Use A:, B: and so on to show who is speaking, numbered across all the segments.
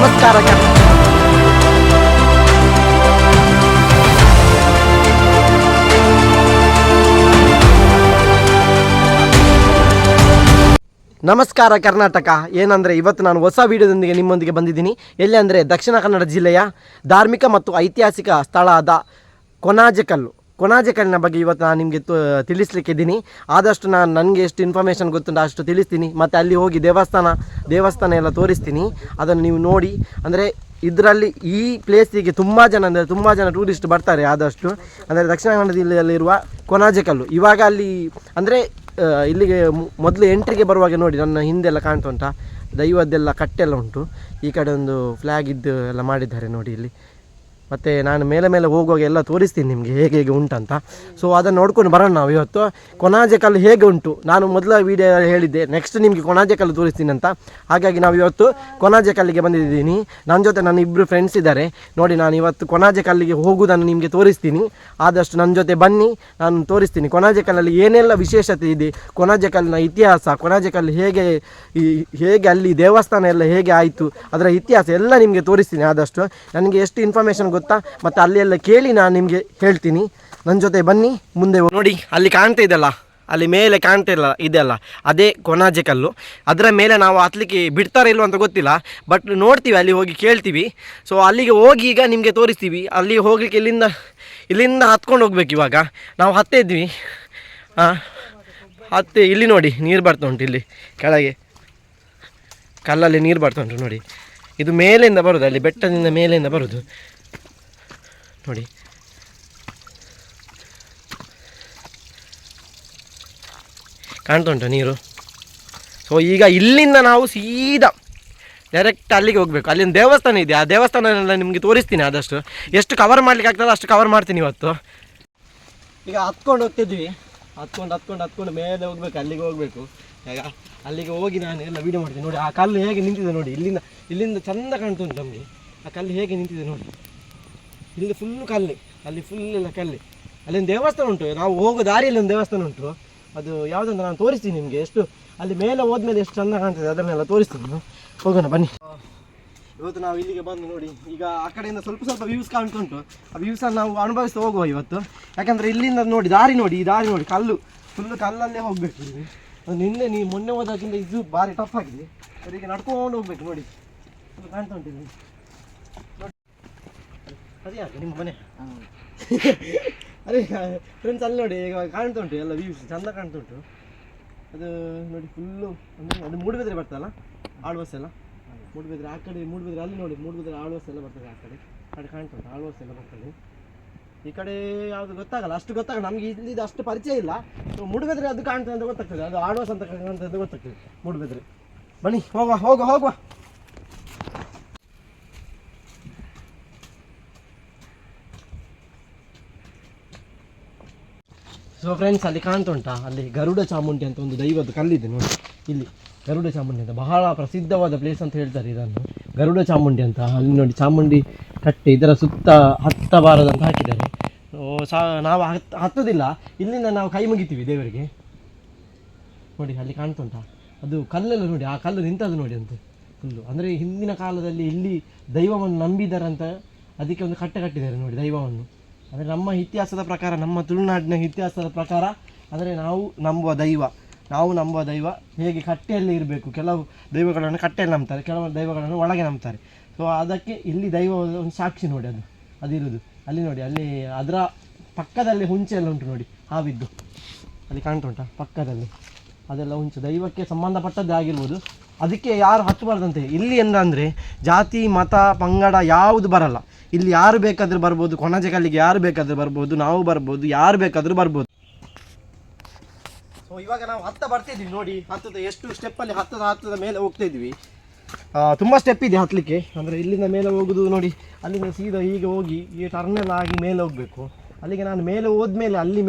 A: ನಮಸ್ಕಾರ. ನಮಸ್ಕಾರ ಕರ್ನಾಟಕ. ಏನಂದರೆ ಇವತ್ತು ನಾನು ಹೊಸ ವೀಡಿಯೋದೊಂದಿಗೆ ನಿಮ್ಮೊಂದಿಗೆ ಬಂದಿದ್ದೀನಿ. ಎಲ್ಲಿ ಅಂದರೆ ದಕ್ಷಿಣ ಕನ್ನಡ ಜಿಲ್ಲೆಯ ಧಾರ್ಮಿಕ ಮತ್ತು ಐತಿಹಾಸಿಕ ಸ್ಥಳ ಆದ ಕೊಣಾಜೆಕಲ್ಲಿನ ಬಗ್ಗೆ ಇವತ್ತು ನಾನು ನಿಮಗೆ ತಿಳಿಸ್ಲಿಕ್ಕಿದ್ದೀನಿ. ಆದಷ್ಟು ನನಗೆ ಎಷ್ಟು ಇನ್ಫಾರ್ಮೇಷನ್ ಗೊತ್ತುಂಟು ಅಷ್ಟು ತಿಳಿಸ್ತೀನಿ. ಮತ್ತು ಅಲ್ಲಿ ಹೋಗಿ ದೇವಸ್ಥಾನ ಎಲ್ಲ ತೋರಿಸ್ತೀನಿ. ಅದನ್ನು ನೀವು ನೋಡಿ. ಅಂದರೆ ಇದರಲ್ಲಿ ಈ ಪ್ಲೇಸಿಗೆ ತುಂಬ ಜನ ಟೂರಿಸ್ಟ್ ಬರ್ತಾರೆ. ಆದಷ್ಟು ಅಂದರೆ ದಕ್ಷಿಣ ಕನ್ನಡ ಜಿಲ್ಲೆಯಲ್ಲಿರುವ ಕೊಣಾಜೆಕಲ್ಲು. ಇವಾಗ ಅಲ್ಲಿ ಅಂದರೆ ಇಲ್ಲಿಗೆ ಮೊದಲು ಎಂಟ್ರಿಗೆ ಬರುವಾಗ ನೋಡಿ ನನ್ನ ಹಿಂದೆಲ್ಲ ಕಾಣ್ತಾ ಉಂಟಾ, ದೈವದ್ದೆಲ್ಲ ಕಟ್ಟೆಲ್ಲ ಉಂಟು. ಈ ಕಡೆ ಒಂದು ಫ್ಲ್ಯಾಗ್ ಇದ್ದು ಎಲ್ಲ ಮಾಡಿದ್ದಾರೆ ನೋಡಿ ಇಲ್ಲಿ. ಮತ್ತು ನಾನು ಮೇಲೆ ಹೋಗುವಾಗ ಎಲ್ಲ ತೋರಿಸ್ತೀನಿ ನಿಮಗೆ ಹೇಗೆ ಉಂಟಂತ. ಸೊ ಅದನ್ನು ನೋಡ್ಕೊಂಡು ಬರೋಣ ನಾವು ಇವತ್ತು. ಕೊಣಾಜೆಕಲ್ಲು ಹೇಗೆ ಉಂಟು ನಾನು ಮೊದಲ ವೀಡಿಯೋ ಹೇಳಿದ್ದೆ, ನೆಕ್ಸ್ಟ್ ನಿಮಗೆ ಕೊಣಾಜೆಕಲ್ಲು ತೋರಿಸ್ತೀನಿ ಅಂತ. ಹಾಗಾಗಿ ನಾವು ಇವತ್ತು ಕೊಣಾಜೆಕಲ್ಲಿಗೆ ಬಂದಿದ್ದೀನಿ. ನನ್ನ ಜೊತೆ ನನ್ನ ಇಬ್ಬರು ಫ್ರೆಂಡ್ಸ್ ಇದ್ದಾರೆ ನೋಡಿ. ನಾನು ಇವತ್ತು ಕೊಣಾಜೆಕಲ್ಲಿಗೆ ಹೋಗುವುದನ್ನು ನಿಮಗೆ ತೋರಿಸ್ತೀನಿ. ಆದಷ್ಟು ನನ್ನ ಜೊತೆ ಬನ್ನಿ, ನಾನು ತೋರಿಸ್ತೀನಿ ಕೊಣಾಜೆಕಲ್ಲಲ್ಲಿ ಏನೆಲ್ಲ ವಿಶೇಷತೆ ಇದೆ, ಕೊಣಾಜೆಕಲ್ಲಿನ ಇತಿಹಾಸ, ಕೊಣಾಜೆಕಲ್ಲು ಹೇಗೆ ಅಲ್ಲಿ ದೇವಸ್ಥಾನ ಎಲ್ಲ ಹೇಗೆ ಆಯಿತು, ಅದರ ಇತಿಹಾಸ ಎಲ್ಲ ನಿಮಗೆ ತೋರಿಸ್ತೀನಿ. ಆದಷ್ಟು ನನಗೆ ಎಷ್ಟು ಇನ್ಫಾರ್ಮೇಷನ್ ಗೊತ್ತಾ ಮತ್ತು ಅಲ್ಲಿ ಎಲ್ಲ ಕೇಳಿ ನಾನು ನಿಮಗೆ ಹೇಳ್ತೀನಿ. ನನ್ನ ಜೊತೆ ಬನ್ನಿ. ಮುಂದೆ ನೋಡಿ, ಅಲ್ಲಿ ಕಾಣ್ತಾ ಇದೆಯಲ್ಲ, ಅಲ್ಲಿ ಮೇಲೆ ಕಾಣ್ತಾ ಇಲ್ಲ ಇದೆಲ್ಲ, ಅದೇ ಕೊಣಾಜೆಕಲ್ಲು. ಅದರ ಮೇಲೆ ನಾವು ಹತ್ತಲಿಕ್ಕೆ ಬಿಡ್ತಾರೆ ಇಲ್ವ ಅಂತ ಗೊತ್ತಿಲ್ಲ, ಬಟ್ ನೋಡ್ತೀವಿ, ಅಲ್ಲಿ ಹೋಗಿ ಕೇಳ್ತೀವಿ. ಸೊ ಅಲ್ಲಿಗೆ ಹೋಗಿ ಈಗ ನಿಮಗೆ ತೋರಿಸ್ತೀವಿ. ಅಲ್ಲಿ ಹೋಗ್ಲಿಕ್ಕೆ ಇಲ್ಲಿಂದ ಹತ್ಕೊಂಡು ಹೋಗ್ಬೇಕು. ಇವಾಗ ನಾವು ಹತ್ತೇ ಇದ್ವಿ. ಇಲ್ಲಿ ನೋಡಿ ನೀರು ಬರ್ತಾ ಉಂಟು. ಇಲ್ಲಿ ಕೆಳಗೆ ಕಲ್ಲಲ್ಲಿ ನೀರು ಬರ್ತಾ ಉಂಟು ನೋಡಿ. ಇದು ಮೇಲಿಂದ ಬರೋದು, ಅಲ್ಲಿ ಬೆಟ್ಟದಿಂದ ಮೇಲಿಂದ ಬರೋದು ನೋಡಿ. ಕಾಣ್ತಾ ಉಂಟು ನೀರು. ಸೊ ಈಗ ಇಲ್ಲಿಂದ ನಾವು ಸೀದಾ ಡೈರೆಕ್ಟ್ ಅಲ್ಲಿಗೆ ಹೋಗಬೇಕು. ಅಲ್ಲಿ ಒಂದು ದೇವಸ್ಥಾನ ಇದೆ, ಆ ದೇವಸ್ಥಾನನೆಲ್ಲ ನಿಮಗೆ ತೋರಿಸ್ತೀನಿ. ಆದಷ್ಟು ಎಷ್ಟು ಕವರ್ ಮಾಡ್ಲಿಕ್ಕೆ ಆಗ್ತದೆ ಅಷ್ಟು ಕವರ್ ಮಾಡ್ತೀನಿ ಇವತ್ತು. ಈಗ ಹತ್ಕೊಂಡು ಹೋಗ್ತಿದ್ವಿ, ಹತ್ಕೊಂಡು ಮೇಲೆ ಹೋಗ್ಬೇಕು, ಅಲ್ಲಿಗೆ ಹೋಗಬೇಕು. ಈಗ ಅಲ್ಲಿಗೆ ಹೋಗಿ ನಾನು ಎಲ್ಲ ವೀಡಿಯೋ ಮಾಡ್ತೀನಿ ನೋಡಿ. ಆ ಕಲ್ಲು ಹೇಗೆ ನಿಂತಿದೆ ನೋಡಿ, ಇಲ್ಲಿಂದ ಚೆಂದ ಕಾಣ್ತಾ ಉಂಟು ನಮಗೆ. ಆ ಕಲ್ಲು ಹೇಗೆ ನಿಂತಿದೆ ನೋಡಿ. ಇಲ್ಲಿ ಫುಲ್ಲು ಕಲ್ಲು, ಅಲ್ಲಿ ಫುಲ್ ಎಲ್ಲ ಕಲ್ಲು. ಅಲ್ಲೊಂದು ದೇವಸ್ಥಾನ ಉಂಟು, ನಾವು ಹೋಗೋ ದಾರಿಯಲ್ಲಿ ಒಂದು ದೇವಸ್ಥಾನ ಉಂಟು. ಅದು ಯಾವುದಂತ ನಾನು ತೋರಿಸ್ತೀನಿ ನಿಮಗೆ. ಎಷ್ಟು ಅಲ್ಲಿ ಮೇಲೆ ಹೋದ್ಮೇಲೆ ಎಷ್ಟು ಚೆಂದ ಕಾಣ್ತದೆ ಅದನ್ನೆಲ್ಲ ತೋರಿಸ್ತೀನಿ. ಹೋಗೋಣ ಬನ್ನಿ. ಇವತ್ತು ನಾವು ಇಲ್ಲಿಗೆ ಬಂದು ನೋಡಿ, ಈಗ ಆ ಕಡೆಯಿಂದ ಸ್ವಲ್ಪ ವ್ಯೂಸ್ ಕಾಣ್ತಾ ಉಂಟು. ಆ ವ್ಯೂಸನ್ನು ನಾವು ಅನುಭವಿಸ್ತಾ ಹೋಗುವ ಇವತ್ತು. ಯಾಕಂದರೆ ಇಲ್ಲಿಂದ ನೋಡಿ ದಾರಿ ನೋಡಿ, ಈ ದಾರಿ ನೋಡಿ, ಕಲ್ಲು ಫುಲ್ಲು ಕಲ್ಲಲ್ಲೇ ಹೋಗಬೇಕು. ಇಲ್ಲಿ ನಿನ್ನೆ ಮೊನ್ನೆ ಹೋದಾಗಿಂದ ಇದು ಭಾರಿ ಟಫ್ ಆಗಿದೆ. ಅದಕ್ಕೆ ನಡ್ಕೊಂಡು ಹೋಗ್ಬೇಕು ನೋಡಿ. ಕಾಣ್ತಾ ಉಂಟು ನೋಡಿ. ಅದೇ ಯಾಕೆ ನಿಮ್ಮ ಮನೆ ಅದೇ ಫ್ರೆಂಡ್ಸ್ ಅಲ್ಲಿ ನೋಡಿ, ಈಗ ಕಾಣ್ತಾ ಉಂಟು ಎಲ್ಲ ವ್ಯೂಸ್ ಚೆಂದ ಕಾಣ್ತಾ ಉಂಟು. ಅದು ನೋಡಿ ಫುಲ್ಲು ಅದು ಮೂಡುಬಿದ್ರೆ ಬರ್ತಲ್ಲ, ಆಳ್ವಾಸ್ ಎಲ್ಲ ಮೂಡುಬಿದ್ರೆ. ಆ ಕಡೆ ಮೂಡುಬಿದ್ರೆ ಅಲ್ಲಿ ನೋಡಿ, ಮೂಡುಬಿದ್ರೆ ಆಳ್ವಾಸ್ ಎಲ್ಲ ಬರ್ತದೆ. ಆ ಕಡೆ ಕಾಣ್ತಾ ಉಂಟು, ಆಳ್ವಾಸ್ ಎಲ್ಲ ಬರ್ತದೆ. ಈ ಕಡೆ ಯಾವುದು ಗೊತ್ತಾಗಲ್ಲ, ಅಷ್ಟು ಗೊತ್ತಾಗಲ್ಲ ನಮಗೆ. ಇಲ್ಲಿದ್ದು ಅಷ್ಟು ಪರಿಚಯ ಇಲ್ಲ. ಸೊ ಮೂಡುಬಿದ್ರೆ ಅದು ಕಾಣ್ತದೆ ಅಂತ ಗೊತ್ತಾಗ್ತದೆ, ಅದು ಆಳ್ವಾಸ್ ಅಂತ ಕಾಣ್ತದೆ ಅಂತ ಗೊತ್ತಾಗ್ತದೆ ಮೂಡುಬಿದ್ರೆ. ಬನ್ನಿ ಹೋಗುವ. ಸೊ ಫ್ರೆಂಡ್ಸ್, ಅಲ್ಲಿ ಕಾಣ್ತಾ ಉಂಟಾ, ಅಲ್ಲಿ ಗರುಡ ಚಾಮುಂಡಿ ಅಂತ ಒಂದು ದೈವದ ಕಲ್ಲಿದೆ ನೋಡಿ. ಇಲ್ಲಿ ಗರುಡ ಚಾಮುಂಡಿ ಅಂತ ಬಹಳ ಪ್ರಸಿದ್ಧವಾದ ಪ್ಲೇಸ್ ಅಂತ ಹೇಳ್ತಾರೆ ಇದನ್ನು, ಗರುಡ ಚಾಮುಂಡಿ ಅಂತ. ಅಲ್ಲಿ ನೋಡಿ ಚಾಮುಂಡಿ ಕಟ್ಟೆ, ಇದರ ಸುತ್ತ ಹತ್ತಬಾರದಂತ ಹಾಕಿದ್ದಾರೆ. ನಾವು ಹತ್ತೋದಿಲ್ಲ, ಇಲ್ಲಿಂದ ನಾವು ಕೈ ಮುಗಿತೀವಿ ದೇವರಿಗೆ ನೋಡಿ. ಅಲ್ಲಿ ಕಾಣ್ತಾ ಉಂಟಾ, ಅದು ಕಲ್ಲೆಲ್ಲ ನೋಡಿ, ಆ ಕಲ್ಲು ನಿಂತದ್ದು ನೋಡಿ ಅಂತ ಫುಲ್ಲು. ಅಂದರೆ ಹಿಂದಿನ ಕಾಲದಲ್ಲಿ ಇಲ್ಲಿ ದೈವವನ್ನು ನಂಬಿದಾರಂತ, ಅದಕ್ಕೆ ಒಂದು ಕಟ್ಟೆ ಕಟ್ಟಿದ್ದಾರೆ ನೋಡಿ ದೈವವನ್ನು. ಅಂದರೆ ನಮ್ಮ ಇತಿಹಾಸದ ಪ್ರಕಾರ, ನಮ್ಮ ತುಳುನಾಡಿನ ಇತಿಹಾಸದ ಪ್ರಕಾರ, ಅಂದರೆ ನಾವು ನಂಬುವ ದೈವ ಹೇಗೆ ಕಟ್ಟೆಯಲ್ಲಿ ಇರಬೇಕು. ಕೆಲವು ದೈವಗಳನ್ನು ಕಟ್ಟೆಯಲ್ಲಿ ನಂಬ್ತಾರೆ, ಕೆಲವು ದೈವಗಳನ್ನು ಒಳಗೆ ನಂಬ್ತಾರೆ. ಸೊ ಅದಕ್ಕೆ ಇಲ್ಲಿ ದೈವ ಒಂದು ಸಾಕ್ಷಿ ನೋಡಿ, ಅದಿರೋದು ಅಲ್ಲಿ ನೋಡಿ. ಅಲ್ಲಿ ಅದರ ಪಕ್ಕದಲ್ಲಿ ಹುಂಚೆ ಎಲ್ಲ ಉಂಟು ನೋಡಿ, ಹಾವಿದ್ದು ಅಲ್ಲಿ ಕಾಣ್ತಾ ಉಂಟಾ ಪಕ್ಕದಲ್ಲಿ. ಅದೆಲ್ಲ ಹುಂಚು ದೈವಕ್ಕೆ ಸಂಬಂಧಪಟ್ಟದ್ದೇ ಆಗಿರ್ಬೋದು. ಅದಕ್ಕೆ ಯಾರು ಹತ್ತಬಾರ್ದಂತೆ ಇಲ್ಲಿ. ಅಂದರೆ ಜಾತಿ ಮತ ಪಂಗಡ ಯಾವುದು ಬರಲ್ಲ. ಇಲ್ಲಿ ಯಾರು ಬೇಕಾದರೂ ಬರ್ಬೋದು, ಕೊಣಾಜೆಕಲ್ಲಿಗೆ ಯಾರು ಬೇಕಾದರೂ ಬರ್ಬೋದು, ನಾವು ಬರ್ಬೋದು, ಯಾರು ಬೇಕಾದರೂ ಬರ್ಬೋದು. ಸೊ ಇವಾಗ ನಾವು ಬರ್ತಿದ್ವಿ ನೋಡಿ. ಎಷ್ಟು ಸ್ಟೆಪ್ಪಲ್ಲಿ ಹತ್ತದ ಮೇಲೆ ಹೋಗ್ತಾ ಇದ್ವಿ. ತುಂಬ ಸ್ಟೆಪ್ ಇದೆ ಹತ್ತಲಿಕ್ಕೆ. ಅಂದರೆ ಇಲ್ಲಿಂದ ಮೇಲೆ ಹೋಗೋದು ನೋಡಿ, ಅಲ್ಲಿಂದ ಸೀದಾ ಹೀಗೆ ಹೋಗಿ ಈ ಟರ್ನೆಲ್ಲ ಆಗಿ ಮೇಲೆ ಹೋಗಬೇಕು. ಅಲ್ಲಿಗೆ ನಾನು ಮೇಲೆ ಹೋದ್ಮೇಲೆ ಅಲ್ಲಿ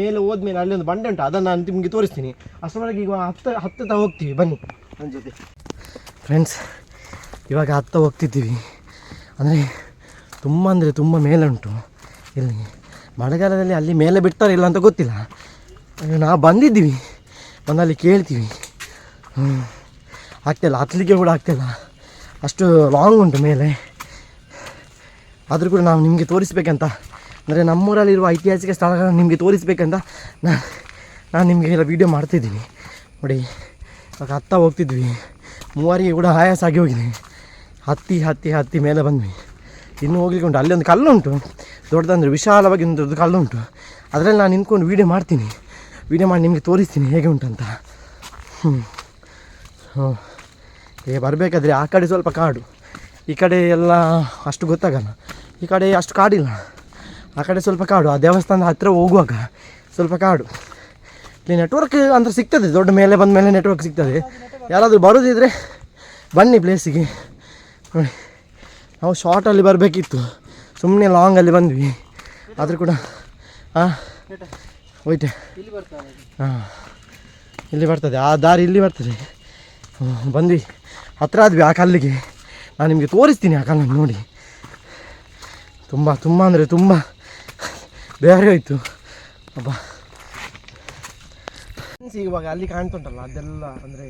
A: ಒಂದು ಬಂಡೆ ಉಂಟು, ಅದನ್ನು ನಾನು ನಿಮಗೆ ತೋರಿಸ್ತೀನಿ. ಅಷ್ಟರವರೆಗೆ ಈಗ ಹತ್ತುತ್ತಾ ಹೋಗ್ತೀವಿ ಬನ್ನಿ ನನ್ನ ಜೊತೆ. ಫ್ರೆಂಡ್ಸ್, ಇವಾಗ ಹೋಗ್ತಿದ್ದೀವಿ. ಅಂದರೆ ತುಂಬ ಮೇಲೆ ಉಂಟು ಇಲ್ಲಿ. ಮಳೆಗಾಲದಲ್ಲಿ ಅಲ್ಲಿ ಮೇಲೆ ಬಿಡ್ತಾರೆ ಇಲ್ಲ ಅಂತ ಗೊತ್ತಿಲ್ಲ. ನಾವು ಬಂದಿದ್ದೀವಿ, ಬಂದಲ್ಲಿ ಕೇಳ್ತೀವಿ. ಆಗ್ತಾಯಿಲ್ಲ, ಹತ್ತಲಿಕ್ಕೆ ಕೂಡ ಆಗ್ತಾಯಿಲ್ಲ. ಅಷ್ಟು ಲಾಂಗ್ ಉಂಟು ಮೇಲೆ. ಆದರೂ ಕೂಡ ನಾವು ನಿಮಗೆ ತೋರಿಸ್ಬೇಕಂತ, ಅಂದರೆ ನಮ್ಮೂರಲ್ಲಿರುವ ಐತಿಹಾಸಿಕ ಸ್ಥಳಗಳನ್ನು ನಿಮಗೆ ತೋರಿಸ್ಬೇಕಂತ ನಾನು ನಿಮಗೆ ಎಲ್ಲ ವೀಡಿಯೋ ಮಾಡ್ತಿದ್ದೀನಿ ನೋಡಿ. ಇವಾಗ ಹತ್ತ ಹೋಗ್ತಿದ್ವಿ, ಮೂವರಿಗೆ ಕೂಡ ಆಯಾಸ ಆಗಿ ಹೋಗಿದೆ. ಹತ್ತಿ ಮೇಲೆ ಬಂದ್ವಿ. ಇನ್ನೂ ಹೋಗ್ಲಿಕ್ಕೆ ಉಂಟು. ಅಲ್ಲಿ ಒಂದು ಕಲ್ಲುಂಟು, ದೊಡ್ಡದಂದರೆ ವಿಶಾಲವಾಗಿ ಒಂದು ದೊಡ್ಡ ಕಲ್ಲುಂಟು. ಅದರಲ್ಲಿ ನಾನು ನಿಂತ್ಕೊಂಡು ವೀಡಿಯೋ ಮಾಡ್ತೀನಿ, ವೀಡಿಯೋ ಮಾಡಿ ನಿಮಗೆ ತೋರಿಸ್ತೀನಿ ಹೇಗೆ ಉಂಟಂತ. ಈಗ ಬರಬೇಕಾದ್ರೆ ಆ ಕಡೆ ಸ್ವಲ್ಪ ಕಾಡು, ಈ ಕಡೆ ಎಲ್ಲ ಅಷ್ಟು ಗೊತ್ತಾಗಲ್ಲ. ಈ ಕಡೆ ಅಷ್ಟು ಕಾಡಿಲ್ಲ, ಆ ಕಡೆ ಸ್ವಲ್ಪ ಕಾಡು. ಆ ದೇವಸ್ಥಾನದ ಹತ್ತಿರ ಹೋಗುವಾಗ ಸ್ವಲ್ಪ ಕಾಡು. ಇಲ್ಲಿ ನೆಟ್ವರ್ಕ್ ಅಂದರೆ ಸಿಗ್ತದೆ, ದೊಡ್ಡ ಮೇಲೆ ಬಂದ ಮೇಲೆ ನೆಟ್ವರ್ಕ್ ಸಿಗ್ತದೆ. ಯಾರಾದರೂ ಬರೋದಿದ್ರೆ ಬನ್ನಿ ಪ್ಲೇಸಿಗೆ ನೋಡಿ. ನಾವು ಶಾರ್ಟಲ್ಲಿ ಬರಬೇಕಿತ್ತು, ಸುಮ್ಮನೆ ಲಾಂಗಲ್ಲಿ ಬಂದ್ವಿ. ಆದರೂ ಕೂಡ ಹೋಯ್ತೆ. ಇಲ್ಲಿ ಬರ್ತದೆ, ಆ ದಾರಿ ಇಲ್ಲಿ ಬರ್ತದೆ. ಬಂದ್ವಿ, ಹತ್ರ ಆದ್ವಿ ಆ ಕಲ್ಲಿಗೆ. ನಾನು ನಿಮಗೆ ತೋರಿಸ್ತೀನಿ ಆ ಕಲ್ಲನ್ನು ನೋಡಿ. ತುಂಬ ಅಂದರೆ ತುಂಬ ಬೇರೆ ಹೋಯ್ತು ಅಬ್ಬ. ಇವಾಗ ಅಲ್ಲಿ ಕಾಣ್ತುಂಟಲ್ಲ ಅದೆಲ್ಲ ಅಂದರೆ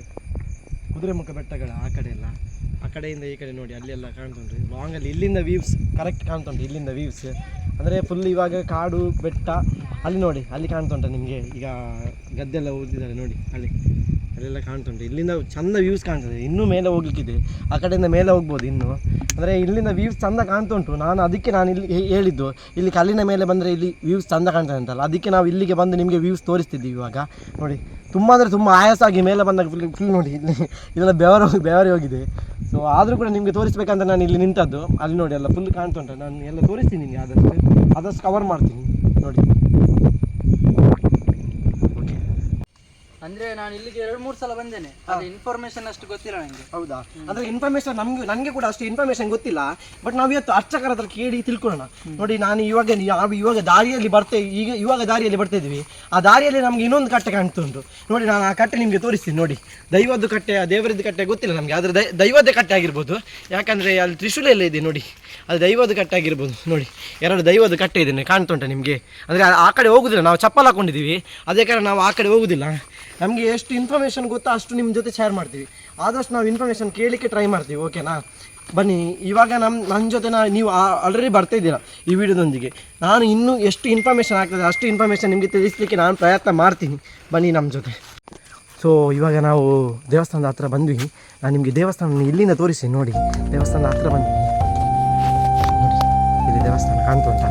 A: ಕುದುರೆಮುಖ ಬೆಟ್ಟಗಳ ಆ ಕಡೆ ಎಲ್ಲ, ಆ ಕಡೆಯಿಂದ ಈ ಕಡೆ ನೋಡಿ ಅಲ್ಲೆಲ್ಲ ಕಾಣ್ತುಂಟು ಲಾಂಗಲ್ಲಿ. ಇಲ್ಲಿಂದ ವ್ಯೂವ್ಸ್ ಕರೆಕ್ಟ್ ಕಾಣ್ತುಂಟು, ಇಲ್ಲಿಂದ ವ್ಯೂವ್ಸ್ ಅಂದರೆ ಫುಲ್ ಇವಾಗ ಕಾಡು ಬೆಟ್ಟ. ಅಲ್ಲಿ ನೋಡಿ, ಅಲ್ಲಿ ಕಾಣ್ತುಂಟ ನಿಮಗೆ. ಈಗ ಗದ್ದೆಲ್ಲ ಊದಿದ್ದಾರೆ ನೋಡಿ, ಅಲ್ಲೆಲ್ಲ ಕಾಣ್ತುಂಟು. ಇಲ್ಲಿಂದ ಚಂದ ವ್ಯೂಸ್ ಕಾಣ್ತದೆ. ಇನ್ನೂ ಮೇಲೆ ಹೋಗ್ಲಿಕ್ಕಿದೆ, ಆ ಕಡೆಯಿಂದ ಮೇಲೆ ಹೋಗ್ಬೋದು ಇನ್ನು. ಅಂದರೆ ಇಲ್ಲಿಂದ ವ್ಯೂಸ್ ಚಂದ ಕಾಣ್ತುಂಟು. ನಾನು ಇಲ್ಲಿ ಹೇಳಿದ್ದು, ಇಲ್ಲಿ ಕಲ್ಲಿನ ಮೇಲೆ ಬಂದರೆ ಇಲ್ಲಿ ವ್ಯೂಸ್ ಚಂದ ಕಾಣ್ತದೆ ಅಂತಲ್ಲ, ಅದಕ್ಕೆ ನಾವು ಇಲ್ಲಿಗೆ ಬಂದು ನಿಮಗೆ ವ್ಯೂಸ್ ತೋರಿಸ್ತಿದ್ದೀವಿ. ಇವಾಗ ನೋಡಿ, ತುಂಬ ಅಂದರೆ ತುಂಬ ಆಯಾಸ ಆಗಿ ಮೇಲೆ ಬಂದಾಗ ಫುಲ್ ನೋಡಿ ಇದೆಲ್ಲ ಬೆವರಿ ಹೋಗಿದೆ. ಸೊ ಆದರೂ ಕೂಡ ನಿಮಗೆ ತೋರಿಸ್ಬೇಕಂತ ನಾನು ಇಲ್ಲಿ ನಿಂತದ್ದು. ಅಲ್ಲಿ ನೋಡಿ ಎಲ್ಲ ಫುಲ್ ಕಾಣ್ತುಂಟು. ನಾನು ಎಲ್ಲ ತೋರಿಸ್ತೀನಿ ನಿಮಗೆ, ಆದಷ್ಟು ಕವರ್ ಮಾಡ್ತೀನಿ ನೋಡಿ.
B: ಅಂದ್ರೆ ನಾನು ಇಲ್ಲಿಗೆ 2-3 ಸಲ ಬಂದೇನೆ, ಅದು ಇನ್ಫಾರ್ಮೇಶನ್ ಅಷ್ಟು ಗೊತ್ತಿಲ್ಲ ನನಗೆ.
A: ಹೌದಾ? ಅಂದ್ರೆ ಇನ್ಫಾರ್ಮೇಶನ್ ನನಗೆ ಕೂಡ ಅಷ್ಟು ಇನ್ಫಾರ್ಮೇಶನ್ ಗೊತ್ತಿಲ್ಲ. ಬಟ್ ನಾವು ಇವತ್ತು ಅರ್ಚಕರ ಹತ್ರ ಕೇಳಿ ತಿಳ್ಕೊಳ್ಳೋಣ ನೋಡಿ. ನಾನು ಇವಾಗ ದಾರಿಯಲ್ಲಿ ಇವಾಗ ದಾರಿಯಲ್ಲಿ ಬರ್ತಾ ಇದ್ವಿ. ಆ ದಾರಿಯಲ್ಲಿ ನಮ್ಗೆ ಇನ್ನೊಂದು ಕಟ್ಟೆ ಕಾಣ್ತುಂಟು ನೋಡಿ. ನಾನು ಆ ಕಟ್ಟೆ ನಿಮಗೆ ತೋರಿಸ್ತೀನಿ ನೋಡಿ. ದೈವದ್ದು ಕಟ್ಟೆ, ದೇವರದ್ದು ಕಟ್ಟೆ ಗೊತ್ತಿಲ್ಲ ನಮಗೆ, ಆದರೆ ದೈವದ್ದೇ ಕಟ್ಟೆ ಆಗಿರ್ಬೋದು. ಯಾಕಂದರೆ ಅಲ್ಲಿ ತ್ರಿಶೂಲ ಎಲ್ಲ ಇದೆ ನೋಡಿ, ಅದು ದೈವದ ಕಟ್ಟೆ ಆಗಿರ್ಬೋದು ನೋಡಿ. 2 ದೈವದ ಕಟ್ಟೆ ಇದೆ ಕಾಣ್ತುಂಟ ನಿಮಗೆ. ಅಂದರೆ ಆ ಕಡೆ ಹೋಗುದಿಲ್ಲ, ನಾವು ಚಪ್ಪಲ್ ಹಾಕೊಂಡಿದ್ದೀವಿ, ಅದೇ ಕಾರಣ ನಾವು ಆ ಕಡೆ ಹೋಗುದಿಲ್ಲ. ನಮಗೆ ಎಷ್ಟು ಇನ್ಫಾರ್ಮೇಷನ್ ಗೊತ್ತಾ ಅಷ್ಟು ನಿಮ್ಮ ಜೊತೆ ಶೇರ್ ಮಾಡ್ತೀವಿ. ಆದಷ್ಟು ನಾವು ಇನ್ಫಾರ್ಮೇಷನ್ ಕೇಳಲಿಕ್ಕೆ ಟ್ರೈ ಮಾಡ್ತೀವಿ, ಓಕೆನಾ? ಬನ್ನಿ. ಇವಾಗ ನನ್ನ ಜೊತೆ ನೀವು ಆಲ್ರೆಡಿ ಬರ್ತಾ ಇದ್ದೀರಾ ಈ ವಿಡಿಯೋದೊಂದಿಗೆ. ನಾನು ಇನ್ನೂ ಎಷ್ಟು ಇನ್ಫಾರ್ಮೇಷನ್ ಆಗ್ತದೆ ಅಷ್ಟು ಇನ್ಫಾರ್ಮೇಷನ್ ನಿಮಗೆ ತಿಳಿಸ್ಲಿಕ್ಕೆ ನಾನು ಪ್ರಯತ್ನ ಮಾಡ್ತೀನಿ. ಬನ್ನಿ ನಮ್ಮ ಜೊತೆ. ಸೊ ಇವಾಗ ನಾವು ದೇವಸ್ಥಾನದ ಹತ್ರ ಬಂದ್ವಿ. ನಾನು ನಿಮಗೆ ದೇವಸ್ಥಾನ ಇಲ್ಲಿಂದ ತೋರಿಸಿ ನೋಡಿ. ದೇವಸ್ಥಾನದ ಹತ್ರ ಬಂದ್ವಿ ನೋಡಿ, ಇಲ್ಲಿ ದೇವಸ್ಥಾನ ಕಾಣ್ತುಂಟ.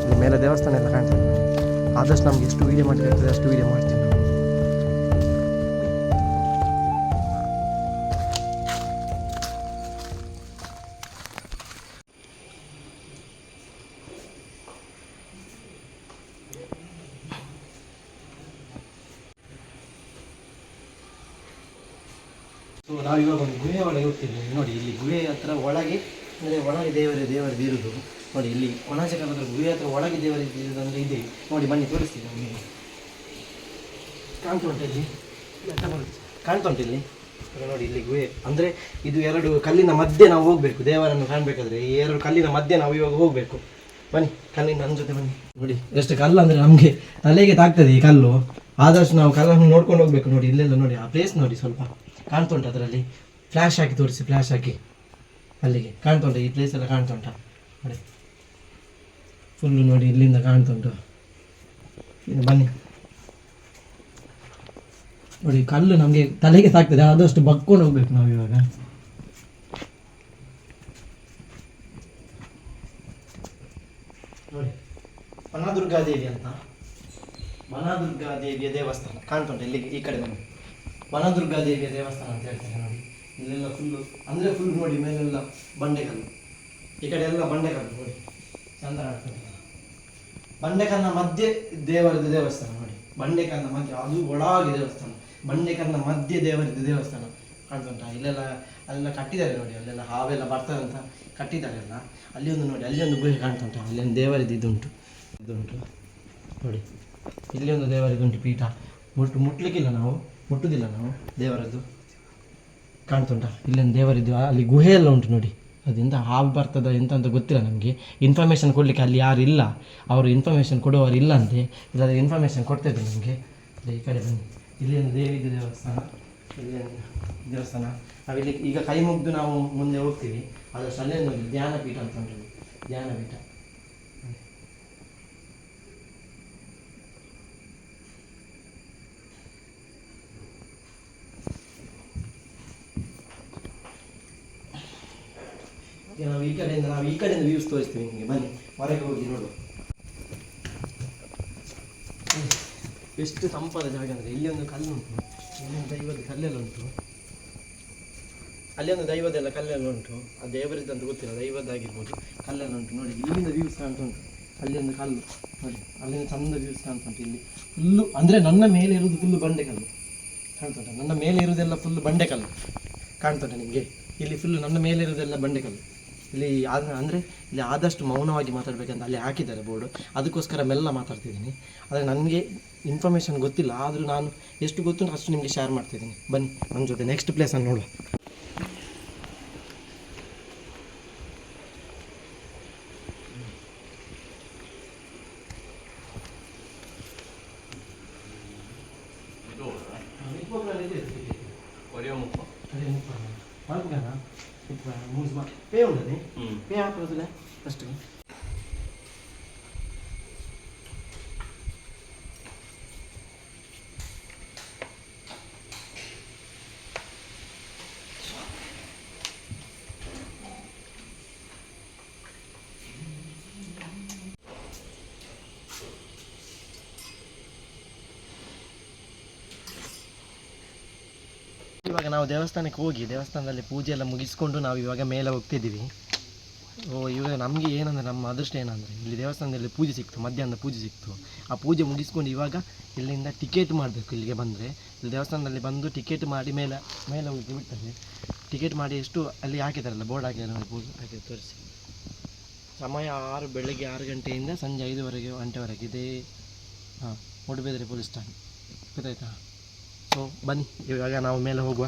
A: ಇಲ್ಲಿ ಮೇಲೆ ದೇವಸ್ಥಾನ ಎಲ್ಲ ಕಾಣ್ತದೆ. ಆದಷ್ಟು ನಮ್ಗೆ ಎಷ್ಟು ವೀಡಿಯೋ ಮಾಡಲಿಕ್ಕೆ ಅಷ್ಟು ವೀಡಿಯೋ ಮಾಡ್ತೀನಿ ನಾವು. ಸೊ ನಾವಿವಾಗ ಒಂದು ಗುಹೆ ಒಳಗೆ ಹೋಗ್ತಿದ್ವಿ ನೋಡಿ. ಇಲ್ಲಿ ಗುಹೆ ಹತ್ರ ಒಳಗೆ ಅಂದರೆ ಒಳಗೆ ದೇವರದ್ದು ಇರುವುದು ನೋಡಿ. ಇಲ್ಲಿ ಒಣಚಕರದ ಗುಹೆ ಹತ್ರ ಒಳಗೆ ದೇವರದ್ದು ಇರೋದಂದರೆ ಇದೆ ನೋಡಿ. ಬನ್ನಿ ತೋರಿಸ್ತೀನಿ ನಮಗೆ. ಕಾಣ್ತುಂಟು ಇಲ್ಲಿ, ಕಾಣ್ತುಂಟು ಇಲ್ಲಿ ನೋಡಿ. ಇಲ್ಲಿ ಗುಹೆ ಅಂದರೆ ಇದು 2 ಕಲ್ಲಿನ ಮಧ್ಯೆ ನಾವು ಹೋಗಬೇಕು. ದೇವರನ್ನು ಕಾಣಬೇಕಾದ್ರೆ ಈ 2 ಕಲ್ಲಿನ ಮಧ್ಯೆ ನಾವು ಇವಾಗ ಹೋಗಬೇಕು. ಬನ್ನಿ, ಕಲ್ಲಿನ ನನ್ನ ಜೊತೆ ಬನ್ನಿ ನೋಡಿ. ಎಷ್ಟು ಕಲ್ಲು ಅಂದರೆ ನಮಗೆ ತಲೆಗೆ ತಾಗ್ತದೆ ಈ ಕಲ್ಲು. ಆದಷ್ಟು ನಾವು ಕಲ್ಲನ್ನು ನೋಡ್ಕೊಂಡು ಹೋಗ್ಬೇಕು ನೋಡಿ. ಇಲ್ಲೆಲ್ಲ ನೋಡಿ, ಆ ಪ್ಲೇಸ್ ನೋಡಿ ಸ್ವಲ್ಪ ಕಾಣ್ತುಂಟು. ಅದರಲ್ಲಿ ಫ್ಲ್ಯಾಶ್ ಹಾಕಿ ತೋರಿಸಿ, ಫ್ಲ್ಯಾಶ್ ಹಾಕಿ ಅಲ್ಲಿಗೆ ಕಾಣ್ತುಂಟು. ಈ ಪ್ಲೇಸ್ ಎಲ್ಲ ಕಾಣ್ತುಂಟ ನೋಡಿ, ಫುಲ್ಲು ನೋಡಿ, ಇಲ್ಲಿಂದ ಕಾಣ್ತುಂಟು. ಬನ್ನಿ ನೋಡಿ, ಕಲ್ಲು ನಮಗೆ ತಲೆಗೆ ತಾಗ್ತದೆ. ಆದಷ್ಟು ಬಗ್ಕೊಂಡು ಹೋಗ್ಬೇಕು ನಾವು ಇವಾಗ. ನೋಡಿ, ವನದುರ್ಗಾದೇವಿ ಅಂತ, ವನದುರ್ಗಾದೇವಿಯ ದೇವಸ್ಥಾನ ಕಾಣ್ತುಂಟು. ಇಲ್ಲಿಗೆ ಈ ಕಡೆ ಬನ್ನಿ, ವನದುರ್ಗಾದೇವಿಯ ದೇವಸ್ಥಾನ ಅಂತ ಹೇಳ್ತಾರೆ ನೋಡಿ. ಇಲ್ಲೆಲ್ಲ ಫುಲ್ಲು ಅಂದರೆ ಫುಲ್ ನೋಡಿ, ಮೇಲೆಲ್ಲ ಬಂಡೆಕಲ್ಲು, ಈ ಕಡೆ ಎಲ್ಲ ಬಂಡೆಕಲ್ಲು ನೋಡಿ, ಚಂದ ಕಾಣ್ತದೆ. ಬಂಡೆಕಲ್ನ ಮಧ್ಯೆ ದೇವರದ್ದು ದೇವಸ್ಥಾನ ನೋಡಿ. ಬಂಡೆಕಲ್ನ ಮಧ್ಯೆ, ಅದು ಒಳಗೆ ದೇವಸ್ಥಾನ, ಬಂಡೆಕಲ್ನ ಮಧ್ಯೆ ದೇವರದ್ದು ದೇವಸ್ಥಾನ ಕಾಣ್ತುಂಟ. ಅಲ್ಲೆಲ್ಲ ಕಟ್ಟಿದ್ದಾರೆ ನೋಡಿ. ಅಲ್ಲೆಲ್ಲ ಹಾವೆಲ್ಲ ಬರ್ತದೆ ಅಂತ ಕಟ್ಟಿದ್ದಾರೆ ಎಲ್ಲ. ಅಲ್ಲಿ ಒಂದು ನೋಡಿ, ಅಲ್ಲಿ ಒಂದು ಗುಹೆ ಕಾಣ್ತುಂಟ. ಅಲ್ಲಿ ಒಂದು ದೇವರದ್ದು ಇದುಂಟು ನೋಡಿ. ಇಲ್ಲಿ ಒಂದು ದೇವರದ್ದುಂಟು ಪೀಠ. ಮುಟ್ಲಿಕ್ಕಿಲ್ಲ ನಾವು, ಮುಟ್ಟುವುದಿಲ್ಲ ನಾವು. ದೇವರದ್ದು ಕಾಣ್ತುಂಟ. ಇಲ್ಲೊಂದು ದೇವರಿದ್ದು. ಅಲ್ಲಿ ಗುಹೆ ಎಲ್ಲ ಉಂಟು ನೋಡಿ. ಅದರಿಂದ ಹಾವು ಬರ್ತದ ಎಂತ ಅಂತ ಗೊತ್ತಿಲ್ಲ ನಮಗೆ. ಇನ್ಫಾರ್ಮೇಷನ್ ಕೊಡಲಿಕ್ಕೆ ಅಲ್ಲಿ ಯಾರು ಇಲ್ಲ, ಅವರು ಇನ್ಫಾರ್ಮೇಷನ್ ಕೊಡುವವರು ಇಲ್ಲ ಅಂತೆ. ಇಲ್ಲಾದರೆ ಇನ್ಫಾರ್ಮೇಷನ್ ಕೊಡ್ತಾಯಿದ್ರು ನಮಗೆ. ಈ ಕಡೆ ಬನ್ನಿ, ಇಲ್ಲಿ ಒಂದು ದೇವಿದು ದೇವಸ್ಥಾನ ಇಲ್ಲಿ ದೇವಸ್ಥಾನ. ನಾವಿಲ್ಲಿ ಈಗ ಕೈ ಮುಗಿದು ನಾವು ಮುಂದೆ ಹೋಗ್ತೀವಿ. ಅದಷ್ಟು ಅಲ್ಲೇ ನೋಡಿ ಧ್ಯಾನಪೀಠ ಅಂತ ಉಂಟು, ಧ್ಯಾನಪೀಠ. ನಾವು ಈ ಕಡೆಯಿಂದ ವ್ಯೂಸ್ ತೋರಿಸ್ತೀವಿ ನಿಮಗೆ. ಬನ್ನಿ ಹೊರಗೆ ಹೋಗಿ ನೋಡುವ. ಎಷ್ಟು ತಂಪಾದ ಜಾಗ ಅಂದರೆ ಇಲ್ಲಿ ಒಂದು ಕಲ್ಲು ಉಂಟು, ಇಲ್ಲಿ ಒಂದು ದೈವದ ಕಲ್ಲೆಲ್ಲ ಉಂಟು, ಅಲ್ಲಿ ಒಂದು ದೈವದೆಲ್ಲ ಕಲ್ಲೆಲ್ಲ ಉಂಟು. ಆ ದೇವರಿದ್ದಂತ ಗೊತ್ತಿಲ್ಲ, ದೈವದ್ದಾಗಿರ್ಬೋದು. ಕಲ್ಲೆಲ್ಲ ಉಂಟು ನೋಡಿ, ಇಲ್ಲಿಂದ ವ್ಯೂಸ್ ಕಾಣ್ತುಂಟು. ಅಲ್ಲಿ ಒಂದು ಕಲ್ಲು ನೋಡಿ, ಅಲ್ಲಿಂದ ಚಂದ ವ್ಯೂಸ್ ಕಾಣ್ತುಂಟು. ಇಲ್ಲಿ ಫುಲ್ಲು ಅಂದರೆ ನನ್ನ ಮೇಲೆ ಇರೋದು ಫುಲ್ಲು ಬಂಡೆಕಲ್ಲು ಕಾಣ್ತುಂಟ. ನನ್ನ ಮೇಲೆ ಇರೋದೆಲ್ಲ ಫುಲ್ಲು ಬಂಡೆಕಲ್ಲು ಕಾಣ್ತುಂಟ ನಿಮಗೆ. ಇಲ್ಲಿ ಫುಲ್ಲು ನನ್ನ ಮೇಲೆ ಇರೋದೆಲ್ಲ ಬಂಡೆಕಲ್ಲು. ಇಲ್ಲಿ ಅಂದರೆ ಇಲ್ಲಿ ಆದಷ್ಟು ಮೌನವಾಗಿ ಮಾತಾಡಬೇಕಂತ ಅಲ್ಲಿ ಹಾಕಿದ್ದಾರೆ ಬೋರ್ಡು. ಅದಕ್ಕೋಸ್ಕರ ಮೆಲ್ಲ ಮಾತಾಡ್ತಿದ್ದೀನಿ. ಆದರೆ ನನಗೆ ಇನ್ಫಾರ್ಮೇಷನ್ ಗೊತ್ತಿಲ್ಲ, ಆದರೂ ನಾನು ಎಷ್ಟು ಗೊತ್ತು ಅಷ್ಟು ನಿಮಗೆ ಶೇರ್ ಮಾಡ್ತಿದ್ದೀನಿ. ಬನ್ನಿ ನನ್ನ ಜೊತೆ ನೆಕ್ಸ್ಟ್ ಪ್ಲೇಸನ್ನು ನೋಡುವ. ಪೇ ఉండదు పే ఆపదులే ఫస్ట్ ಇವಾಗ ನಾವು ದೇವಸ್ಥಾನಕ್ಕೆ ಹೋಗಿ ದೇವಸ್ಥಾನದಲ್ಲಿ ಪೂಜೆ ಎಲ್ಲ ಮುಗಿಸ್ಕೊಂಡು ನಾವು ಇವಾಗ ಮೇಲೆ ಹೋಗ್ತಿದ್ದೀವಿ. ಇವಾಗ ನಮಗೆ ಏನಂದರೆ ನಮ್ಮ ಅದೃಷ್ಟ ಏನಂದರೆ ಇಲ್ಲಿ ದೇವಸ್ಥಾನದಲ್ಲಿ ಪೂಜೆ ಸಿಕ್ತು, ಮಧ್ಯಾಹ್ನದ ಪೂಜೆ ಸಿಕ್ತು. ಆ ಪೂಜೆ ಮುಗಿಸ್ಕೊಂಡು ಇವಾಗ ಇಲ್ಲಿಂದ ಟಿಕೆಟ್ ಮಾಡಬೇಕು. ಇಲ್ಲಿಗೆ ಬಂದರೆ ಇಲ್ಲಿ ದೇವಸ್ಥಾನದಲ್ಲಿ ಬಂದು ಟಿಕೆಟ್ ಮಾಡಿ ಮೇಲೆ ಹೋಗಿ ಬಿಡ್ತಾರೆ. ಟಿಕೆಟ್ ಮಾಡಿ ಎಷ್ಟು ಅಲ್ಲಿ ಹಾಕಿದಾರಲ್ಲ ಬೋರ್ಡ್ ಹಾಕಿದ್ದಾರೆ ನೋಡಿ, ಪೂಜೆ ಹಾಕಿ ತೋರಿಸಿ. ಸಮಯ ಬೆಳಗ್ಗೆ 6 ಗಂಟೆಯಿಂದ ಸಂಜೆ 5 ಗಂಟೆವರೆಗೆ ಇದೇ ಮೂಡುಬಿದಿರೆ ಪೊಲೀಸ್ ಠಾಣೆ, ಗೊತ್ತಾಯ್ತಾ? ಸೊ ಬನ್ನಿ ಇವಾಗ ನಾವು ಮೇಲೆ ಹೋಗುವ.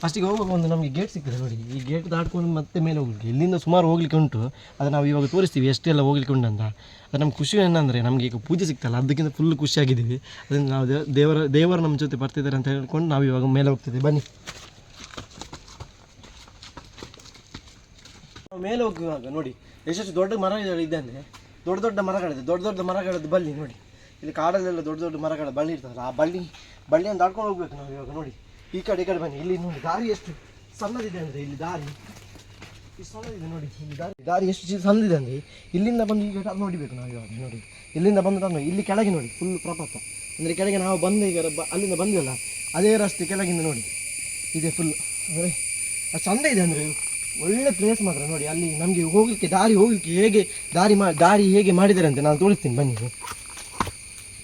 A: ಫಸ್ಟಿಗೆ ಹೋಗುವಾಗ ಒಂದು ನಮಗೆ ಗೇಟ್ ಸಿಗ್ತದೆ ನೋಡಿ. ಈ ಗೇಟ್ ದಾಟ್ಕೊಂಡು ಮತ್ತೆ ಮೇಲೆ ಹೋಗ್ಲಿಕ್ಕೆ ಇಲ್ಲಿಂದ ಸುಮಾರು ಹೋಗ್ಲಿಕ್ಕೆ ಉಂಟು. ಅದು ನಾವು ಇವಾಗ ತೋರಿಸ್ತೀವಿ ಎಷ್ಟೆಲ್ಲ ಹೋಗ್ಲಿಕ್ಕೆ ಉಂಟು ಅಂತ. ಅದು ನಮ್ಗೆ ಖುಷಿ ಏನಂದರೆ ನಮಗೆ ಈಗ ಪೂಜೆ ಸಿಗ್ತಲ್ಲ ಅದಕ್ಕಿಂತ ಫುಲ್ ಖುಷಿಯಾಗಿದ್ದೀವಿ. ಅದರಿಂದ ನಾವು ದೇವರು ನಮ್ಮ ಜೊತೆ ಬರ್ತಿದ್ದಾರೆ ಅಂತ ಹೇಳ್ಕೊಂಡು ನಾವು ಇವಾಗ ಮೇಲೆ ಹೋಗ್ತಿದ್ದೀವಿ. ಬನ್ನಿ ನಾವು ಮೇಲೆ ಹೋಗುವಾಗ ನೋಡಿ ಎಷ್ಟೆಷ್ಟು ದೊಡ್ಡ ಮರಗಳು ಇದ್ದಾನೆ. ದೊಡ್ಡ ಮರಗಳದ್ದು ಬಳ್ಳಿ ನೋಡಿ. ಇಲ್ಲಿ ಕಾಡಲ್ಲೆಲ್ಲ ದೊಡ್ಡ ಮರಗಳ ಬಳ್ಳಿ ಇರ್ತದಲ್ಲ, ಆ ಬಳ್ಳಿಯನ್ನು ದಾಟ್ಕೊಂಡು ಹೋಗ್ಬೇಕು ನಾವು ಇವಾಗ. ನೋಡಿ ಈ ಕಡೆ ಬನ್ನಿ. ಇಲ್ಲಿ ನೋಡಿ ದಾರಿ ಎಷ್ಟು ಸಣ್ಣದಿದೆ ಅಂದರೆ, ಇಲ್ಲಿ ದಾರಿ ಇಷ್ಟು ಸಣ್ಣದಿದೆ ನೋಡಿ. ಇಲ್ಲಿ ದಾರಿ ಎಷ್ಟು ಸಣ್ಣದಿದೆ ಅಂದರೆ ಇಲ್ಲಿಂದ ಬಂದು ಈಗ ಟರ್ನ್ ನೋಡಬೇಕು ನಾವು ಇವಾಗ. ನೋಡಿ ಇಲ್ಲಿಂದ ಬಂದು ಟರ್ನ್, ಇಲ್ಲಿ ಕೆಳಗೆ ನೋಡಿ ಫುಲ್ ಪ್ರಪಾತ. ಅಂದರೆ ಕೆಳಗೆ ನಾವು ಬಂದು ಈಗ ಅಲ್ಲಿಂದ ಬಂದಿವಲ್ಲ ಅದೇ ರಸ್ತೆ ಕೆಳಗಿಂದ ನೋಡಿ ಇದೆ ಫುಲ್. ಅಂದರೆ ಅದು ಚಂದ ಇದೆ ಅಂದರೆ ಒಳ್ಳೆ ಪ್ಲೇಸ್ ಮಾತ್ರ ನೋಡಿ. ಅಲ್ಲಿ ನಮಗೆ ಹೋಗಲಿಕ್ಕೆ ಹೇಗೆ ದಾರಿ ಹೇಗೆ ಮಾಡಿದ್ದಾರೆ ಅಂತ ನಾನು ತೋರಿಸ್ತೀನಿ ಬನ್ನಿ.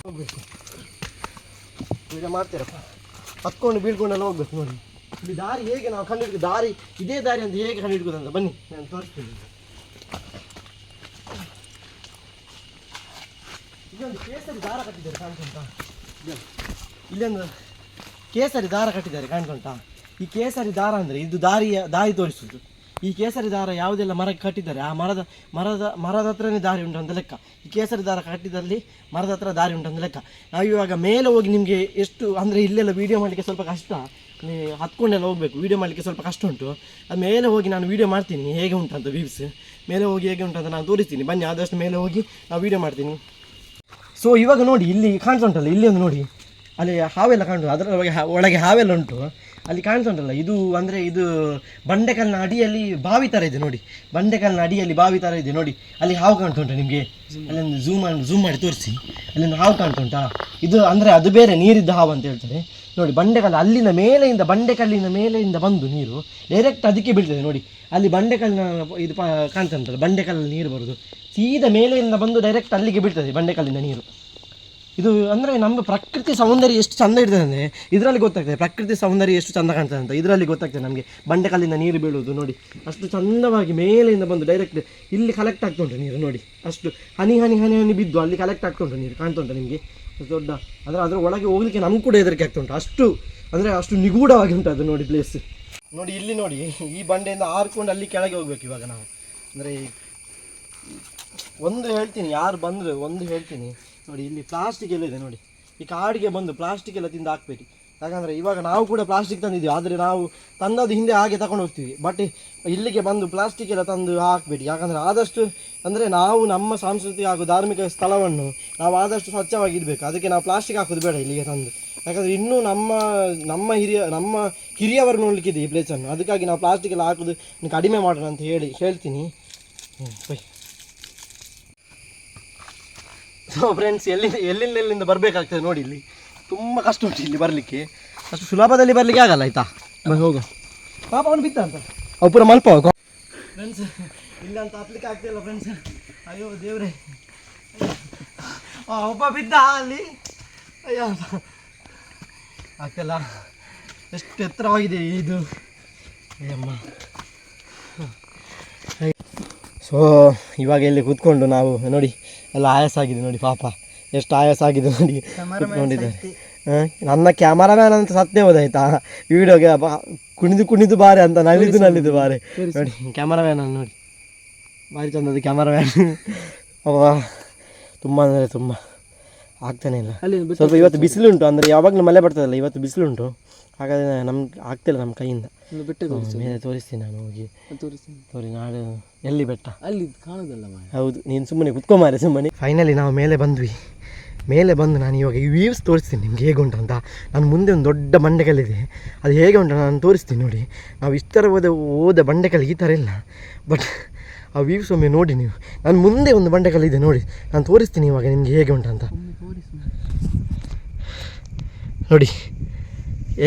A: ಹೋಗ್ಬೇಕು ಈಗ ಮಾಡ್ತೀರಪ್ಪ, ಹತ್ಕೊಂಡು ಬೀಳ್ಕೊಂಡೆಲ್ಲ ಹೋಗ್ಬೇಕು ನೋಡಿ. ಇಲ್ಲಿ ದಾರಿ ಹೇಗೆ ನಾವು ಕಂಡುಹಿಡ್ದು ಇದೇ ದಾರಿ ಅಂತ ಹೇಗೆ ಕಂಡುಹಿಡ್ಕೋದಂತ ಬನ್ನಿ ನಾನು ತೋರಿಸ್ತೀನಿ. ಇಲ್ಲೊಂದು ಕೇಸರಿ ದಾರ ಕಟ್ಟಿದ್ದಾರೆ ಕಾಣ್ತುಂಟಾ? ಇಲ್ಲೊಂದು ಕೇಸರಿ ದಾರ ಕಟ್ಟಿದ್ದಾರೆ ಕಾಣ್ತುಂಟಾ? ಈ ಕೇಸರಿ ದಾರ ಅಂದರೆ ಇದು ದಾರಿ ತೋರಿಸುವುದು. ಈ ಕೇಸರಿ ದಾರ ಯಾವುದೆಲ್ಲ ಮರಕ್ಕೆ ಕಟ್ಟಿದ್ದಾರೆ ಆ ಮರದ ಹತ್ರನೇ ದಾರಿ ಉಂಟು ಅಂತ ಲೆಕ್ಕ. ಈ ಕೇಸರಿ ದಾರ ಕಟ್ಟಿದಲ್ಲಿ ಮರದ ಹತ್ರ ದಾರಿ ಉಂಟು ಅಂತ ಲೆಕ್ಕ. ನಾವು ಇವಾಗ ಮೇಲೆ ಹೋಗಿ ನಿಮಗೆ ಎಷ್ಟು ಅಂದರೆ ಇಲ್ಲೆಲ್ಲ ವೀಡಿಯೋ ಮಾಡಲಿಕ್ಕೆ ಸ್ವಲ್ಪ ಕಷ್ಟ, ಹತ್ಕೊಂಡೆಲ್ಲ ಹೋಗಬೇಕು. ವೀಡಿಯೋ ಮಾಡಲಿಕ್ಕೆ ಸ್ವಲ್ಪ ಕಷ್ಟ ಉಂಟು. ಅದು ಮೇಲೆ ಹೋಗಿ ನಾನು ವೀಡಿಯೋ ಮಾಡ್ತೀನಿ ಹೇಗೆ ಉಂಟಂತ ವ್ಯೂಸ್. ಮೇಲೆ ಹೋಗಿ ಹೇಗೆ ಉಂಟಂತ ನಾನು ತೋರಿಸ್ತೀನಿ ಬನ್ನಿ. ಆದಷ್ಟು ಮೇಲೆ ಹೋಗಿ ನಾವು ವೀಡಿಯೋ ಮಾಡ್ತೀನಿ. ಸೊ ಇವಾಗ ನೋಡಿ ಇಲ್ಲಿ ಕಾಣ್ತುಂಟಲ್ಲ, ಇಲ್ಲಿ ಒಂದು ನೋಡಿ ಅಲ್ಲಿ ಹಾವೆಲ್ಲ ಕಾಣುದು. ಅದರ ಒಳಗೆ ಹಾವೆಲ್ಲ ಉಂಟು ಅಲ್ಲಿ ಕಾಣ್ತುಂಟಲ್ಲ. ಇದು ಅಂದರೆ ಇದು ಬಂಡೆಕಲ್ಲಿನ ಅಡಿಯಲ್ಲಿ ಬಾವಿ ಥರ ಇದೆ ನೋಡಿ. ಬಂಡೆಕಲ್ಲಿನ ಅಡಿಯಲ್ಲಿ ಬಾವಿ ಥರ ಇದೆ ನೋಡಿ. ಅಲ್ಲಿ ಹಾವು ಕಾಣ್ತುಂಟು ನಿಮಗೆ. ಅಲ್ಲೊಂದು ಝೂಮ್ ಮಾಡಿ ತೋರಿಸಿ. ಅಲ್ಲೊಂದು ಹಾವು ಕಾಣ್ತುಂಟಾ? ಇದು ಅಂದರೆ ಅದು ಬೇರೆ ನೀರಿದ್ದ ಹಾವು ಅಂತ ಹೇಳ್ತಾರೆ ನೋಡಿ. ಬಂಡೆಕಲ್ಲಿನ ಮೇಲೆಯಿಂದ ಬಂದು ನೀರು ಡೈರೆಕ್ಟ್ ಅದಕ್ಕೆ ಬೀಳ್ತದೆ ನೋಡಿ. ಅಲ್ಲಿ ಬಂಡೆಕಲ್ಲಿನ ಇದು ಕಾಣ್ತುಂಟಲ್ಲ, ಬಂಡೆಕಲ್ಲಲ್ಲಿ ನೀರು ಬರೋದು ಸೀದಾ ಮೇಲೆಯಿಂದ ಬಂದು ಡೈರೆಕ್ಟ್ ಅಲ್ಲಿಗೆ ಬೀಳ್ತದೆ ಬಂಡೆಕಲ್ಲಿನ ನೀರು. ಇದು ಅಂದರೆ ನಮ್ಮ ಪ್ರಕೃತಿ ಸೌಂದರ್ಯ ಎಷ್ಟು ಚೆಂದ ಇರ್ತದೆ ಅಂದರೆ ಇದರಲ್ಲಿ ಗೊತ್ತಾಗ್ತದೆ. ಪ್ರಕೃತಿ ಸೌಂದರ್ಯ ಎಷ್ಟು ಚೆಂದ ಕಾಣ್ತದೆ ಅಂತ ಇದರಲ್ಲಿ ಗೊತ್ತಾಗ್ತದೆ ನಮಗೆ. ಬಂಡೆಕಲ್ಲಿಂದ ನೀರು ಬೀಳುವುದು ನೋಡಿ, ಅಷ್ಟು ಚಂದವಾಗಿ ಮೇಲೆಯಿಂದ ಬಂದು ಡೈರೆಕ್ಟ್ ಇಲ್ಲಿ ಕಲೆಕ್ಟ್ ಆಗ್ತುಂಟು ನೀರು ನೋಡಿ. ಅಷ್ಟು ಹನಿ ಬಿದ್ದು ಅಲ್ಲಿ ಕಲೆಕ್ಟ್ ಆಗ್ತುಂಟು ನೀರು ಕಾಣ್ತುಂಟು ನಿಮಗೆ. ದೊಡ್ಡ ಅಂದರೆ ಅದರ ಒಳಗೆ ಹೋಗಲಿಕ್ಕೆ ನಮ್ಗೆ ಕೂಡ ಹೆದರಿಕೆ ಆಗ್ತುಂಟು. ಅಷ್ಟು ನಿಗೂಢವಾಗಿ ಉಂಟು ಅದು ನೋಡಿ ಪ್ಲೇಸ್. ನೋಡಿ ಇಲ್ಲಿ ನೋಡಿ ಈ ಬಂಡೆಯಿಂದ ಹಾರ್ಕೊಂಡು ಅಲ್ಲಿ ಕೆಳಗೆ ಹೋಗ್ಬೇಕು ಇವಾಗ ನಾವು. ಅಂದರೆ ಒಂದು ಹೇಳ್ತೀನಿ, ಯಾರು ಬಂದರು ಒಂದು ಹೇಳ್ತೀನಿ ನೋಡಿ, ಇಲ್ಲಿ ಪ್ಲಾಸ್ಟಿಕ್ ಎಲ್ಲ ಇದೆ ನೋಡಿ. ಈ ಕಾಡಿಗೆ ಬಂದು ಪ್ಲಾಸ್ಟಿಕ್ ಎಲ್ಲ ತಿಂದು ಹಾಕ್ಬೇಡಿ. ಯಾಕಂದರೆ ಇವಾಗ ನಾವು ಕೂಡ ಪ್ಲಾಸ್ಟಿಕ್ ತಂದಿದ್ದೀವಿ, ಆದರೆ ನಾವು ತಂದದ್ದು ಹಿಂದೆ ಹಾಗೆ ತಗೊಂಡು ಹೋಗ್ತೀವಿ. ಬಟ್ ಇಲ್ಲಿಗೆ ಬಂದು ಪ್ಲಾಸ್ಟಿಕ್ ಎಲ್ಲ ತಂದು ಹಾಕಬೇಡಿ. ಯಾಕಂದರೆ ಆದಷ್ಟು ಅಂದರೆ ನಾವು ನಮ್ಮ ಸಾಂಸ್ಕೃತಿಕ ಹಾಗೂ ಧಾರ್ಮಿಕ ಸ್ಥಳವನ್ನು ನಾವು ಆದಷ್ಟು ಸ್ವಚ್ಛವಾಗಿಡಬೇಕು. ಅದಕ್ಕೆ ನಾವು ಪ್ಲಾಸ್ಟಿಕ್ ಹಾಕೋದು ಬೇಡ ಇಲ್ಲಿಗೆ ತಂದು. ಯಾಕಂದರೆ ಇನ್ನೂ ನಮ್ಮ ಹಿರಿಯವರು ನೋಡಲಿಕ್ಕಿದೆ ಈ ಪ್ಲೇಸನ್ನು. ಅದಕ್ಕಾಗಿ ನಾವು ಪ್ಲಾಸ್ಟಿಕ್ ಎಲ್ಲ ಹಾಕೋದು ಕಡಿಮೆ ಮಾಡೋಣ ಅಂತ ಹೇಳ್ತೀನಿ. ಸೊ ಫ್ರೆಂಡ್ಸ್, ಎಲ್ಲಿಂದ ಬರಬೇಕಾಗ್ತದೆ ನೋಡಿ. ಇಲ್ಲಿ ತುಂಬ ಕಷ್ಟ ಉಂಟು ಇಲ್ಲಿ ಬರಲಿಕ್ಕೆ, ಅಷ್ಟು ಸುಲಭದಲ್ಲಿ ಬರಲಿಕ್ಕೆ ಆಗಲ್ಲ. ಆಯಿತಾ, ಹೋಗು. ಪಾಪ ಅವನು ಬಿತ್ತ ಅಂತ ಅವು ಪೂರ ಮಲ್ಪ ಫ್ರೆಂಡ್ಸ್. ಇಲ್ಲ ಅಂತ ಹತ್ಲಿಕ್ಕೆ ಆಗ್ತಿಲ್ಲ ಫ್ರೆಂಡ್ಸ್. ಅಯ್ಯೋ ದೇವ್ರೆ, ಒಬ್ಬ ಬಿದ್ದ ಅಲ್ಲಿ. ಅಯ್ಯೋ ಆಗ್ತಿಲ್ಲ, ಎಷ್ಟು ಎತ್ತರವಾಗಿದೆ ಇದು. ಅಯ್ಯಮ್ಮ. ಸೊ ಇವಾಗ ಇಲ್ಲಿ ಕೂತ್ಕೊಂಡು ನಾವು ನೋಡಿ ಎಲ್ಲ ಆಯಾಸ ಆಗಿದೆ ನೋಡಿ. ಪಾಪ ಎಷ್ಟು ಆಯಾಸ ಆಗಿದೆ ನೋಡಿ, ಕೂತ್ಕೊಂಡಿದ್ದಾರೆ. ನನ್ನ ಕ್ಯಾಮರಾಮ್ಯಾನ್ ಅಂತ ಸತ್ತೇ ಹೋದಾಯ್ತಾ ವಿಡಿಯೋಗೆ. ಕುಣಿದು ಬಾರೆ ಅಂತ ನಲಿದು ಬಾರೆ ನೋಡಿ. ಕ್ಯಾಮರಾಮ್ಯಾನ್ ನೋಡಿ, ಭಾರಿ ಚಂದದ ಕ್ಯಾಮರಾಮ್ಯಾನ್. ಅವ ತುಂಬ ಅಂದರೆ ತುಂಬ ಆಗ್ತಾನೆ ಇಲ್ಲ. ಸ್ವಲ್ಪ ಇವತ್ತು ಬಿಸಿಲುಂಟು, ಅಂದರೆ ಯಾವಾಗಲೂ ಮಳೆ ಬರ್ತದಲ್ಲ, ಇವತ್ತು ಬಿಸಿಲುಂಟು. ಹಾಗಾದರೆ ನಮ್ಗೆ ಆಗ್ತಿಲ್ಲ ನಮ್ಮ ಕೈಯಿಂದ. ಮೇಲೆ ತೋರಿಸ್ತೀನಿ ನಾನು ಹೋಗಿ. ತೋರಿ ನಾಡು ಎಲ್ಲಿ ಬೆಟ್ಟ ಅಲ್ಲಿ ಕಾಣೋದಲ್ಲ. ಹೌದು, ನೀನು ಸುಮ್ಮನೆ ಕುತ್ಕೊಂಬಾರೆ ಸುಮ್ಮನೆ. ಫೈನಲಿ ನಾವು ಮೇಲೆ ಬಂದು ನಾನು ಇವಾಗ ಈ ವ್ಯೂಸ್ ತೋರಿಸ್ತೀನಿ ನಿಮ್ಗೆ ಹೇಗೆ ಉಂಟು ಅಂತ. ನಾನು ಮುಂದೆ ಒಂದು ದೊಡ್ಡ ಬಂಡೆಕಲ್ಲಿದೆ, ಅದು ಹೇಗೆ ಉಂಟು ನಾನು ತೋರಿಸ್ತೀನಿ ನೋಡಿ. ನಾವು ಇಷ್ಟರ ಹೋದ ಬಂಡೆಕಲ್ಲು ಈ ಥರ ಇಲ್ಲ, ಬಟ್ ಆ ವ್ಯೂಸ್ ಒಮ್ಮೆ ನೋಡಿ ನೀವು. ನಾನು ಮುಂದೆ ಒಂದು ಬಂಡೆಕಲ್ಲಿದೆ ನೋಡಿ, ನಾನು ತೋರಿಸ್ತೀನಿ ಇವಾಗ ನಿಮಗೆ ಹೇಗೆ ಉಂಟು ಅಂತ ನೋಡಿ.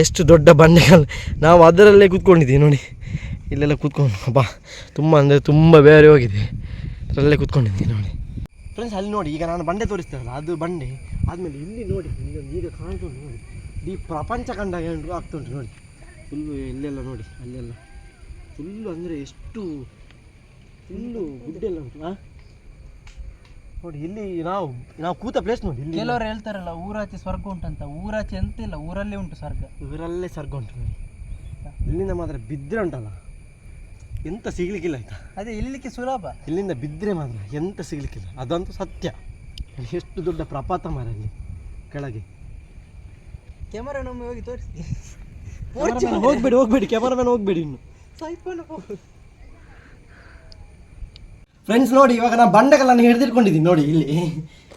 A: ಎಷ್ಟು ದೊಡ್ಡ ಬಂಡೆಕಲ್ಲು, ನಾವು ಅದರಲ್ಲೇ ಕೂತ್ಕೊಂಡಿದ್ದೀವಿ ನೋಡಿ. ಇಲ್ಲೆಲ್ಲ ಕೂತ್ಕೊಂಡು ಅಬ್ಬಾ ತುಂಬ ಅಂದರೆ ತುಂಬ ಬೇರೆ ಹೋಗಿದೆ, ಅದರಲ್ಲೇ ಕೂತ್ಕೊಂಡಿದ್ದೀನಿ ನೋಡಿ ಫ್ರೆಂಡ್ಸ್. ಅಲ್ಲಿ ನೋಡಿ, ಈಗ ನಾನು ಬಂಡೆ ತೋರಿಸ್ತೇವಲ್ಲ ಅದು ಬಂಡೆ ಆದಮೇಲೆ ಇಲ್ಲಿ ನೋಡಿ, ಈಗ ಕಾಣ್ತುಂಟು ನೋಡಿ. ಈ ಪ್ರಪಂಚ ಕಂಡಾಗ ಆಗ್ತುಂಟು ನೋಡಿ. ಫುಲ್ಲು ಇಲ್ಲೆಲ್ಲ ನೋಡಿ, ಅಲ್ಲೆಲ್ಲ ಫುಲ್ಲು ಅಂದರೆ ಎಷ್ಟು ಫುಲ್ಲು ಗುಡ್ಡೆಲ್ಲ ಉಂಟು ನೋಡಿ. ಇಲ್ಲಿ ನಾವು ಕೂತ ಪ್ಲೇಸ್ ನೋಡಿ. ಇಲ್ಲಿ
B: ಕೆಲವರು ಹೇಳ್ತಾರಲ್ಲ ಊರಾಚೆ ಸ್ವರ್ಗ ಉಂಟಂತ. ಊರಾಚೆ ಎಂತ ಇಲ್ಲ, ಊರಲ್ಲೇ ಉಂಟು ಸ್ವರ್ಗ.
A: ಊರಲ್ಲೇ ಸ್ವರ್ಗ ಉಂಟು ನೋಡಿ. ಇಲ್ಲಿಂದ ಮಾತ್ರ ಬಿದ್ದರೆ ಉಂಟಲ್ಲ ಎಂತ ಸಿಗ್ಲಿಕ್ಕಿಲ್ಲ ಆಯ್ತಾ.
B: ಅದೇ ಇಲ್ಲಿಕ್ಕೆ ಸುಲಭ,
A: ಇಲ್ಲಿಂದ ಬಿದ್ದರೆ ಮಾತ್ರ ಎಂತ ಸಿಗ್ಲಿಕ್ಕಿಲ್ಲ, ಅದಂತೂ ಸತ್ಯ. ಎಷ್ಟು ದೊಡ್ಡ ಪ್ರಪಾತ ಮಾರ ಅಲ್ಲಿ ಕೆಳಗೆ.
B: ಕ್ಯಾಮರಾ ನಮ್ಮೆ ಹೋಗಿ ತೋರಿಸಿ.
A: ಹೋಗ್ಬೇಡಿ ಕ್ಯಾಮರಾಮನ್ ಹೋಗ್ಬೇಡಿ ಇನ್ನು. ಫ್ರೆಂಡ್ಸ್ ನೋಡಿ, ಇವಾಗ ನಾನು ಬಂಡೆಕಲ್ಲನ್ನು ಹಿಡಿದಿಟ್ಕೊಂಡಿದ್ದೀನಿ ನೋಡಿ. ಇಲ್ಲಿ